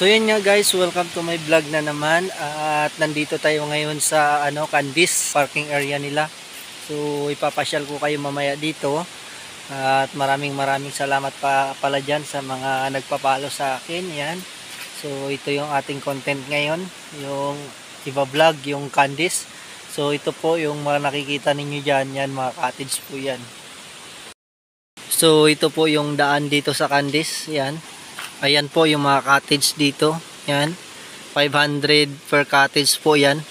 So yun nga guys, welcome to my vlog na naman. At nandito tayo ngayon sa Candice parking area nila. So ipapasyal ko kayo mamaya dito. At maraming salamat pala dyan sa mga nagpapalo sa akin. Yan. So ito yung ating content ngayon, yung iba-vlog yung Candice. So ito po yung mga nakikita ninyo dyan, yan mga cottage po yan. So ito po yung daan dito sa Candice, yan. Ayan po yung mga cottage dito, yan. 500 per cottage po yan.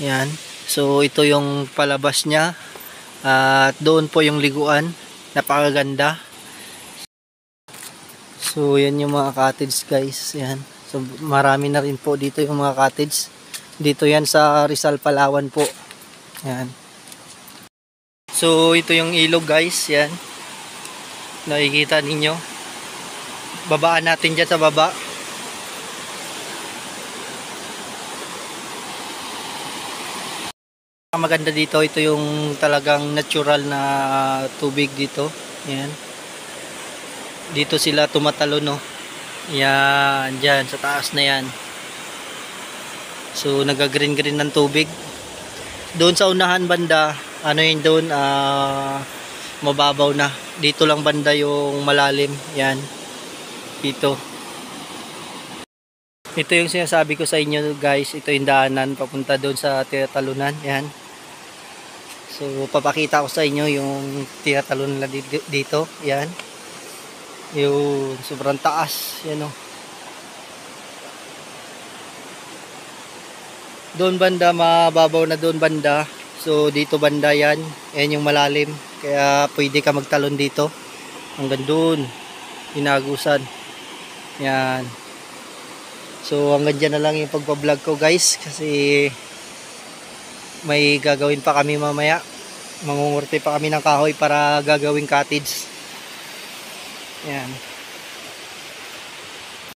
Yan. So ito yung palabas niya. At doon po yung liguan, napakaganda. So yan yung mga cottage guys, yan. So marami na rin po dito yung mga cottage. Dito yan sa Rizal, Palawan po. Yan. So ito yung ilog guys, yan. Nakikita ninyo. Babaan natin dyan sa baba. Maganda dito, ito yung talagang natural na tubig dito. Yan. Dito sila tumatalo, no. Yan, dyan sa taas na yan. So nagagreen ng tubig. Doon sa unahan banda, ano yun doon, mababaw na. Dito lang banda yung malalim. Yan. Dito. Ito yung sinasabi ko sa inyo guys, ito yung daanan papunta doon sa tinatalunan. Yan. So papakita ko sa inyo yung tinatalunan dito. Yan. Yung sobrang taas. Yan o. Doon banda mababaw na doon banda. So dito banda yan. Yan yung malalim. Kaya pwede ka magtalon dito. Hanggang doon. Hinagusan. Yan. So hanggang dyan na lang yung pagpa-vlog ko guys. Kasi may gagawin pa kami mamaya. Mangungurte pa kami ng kahoy para gagawing cottage. Yan.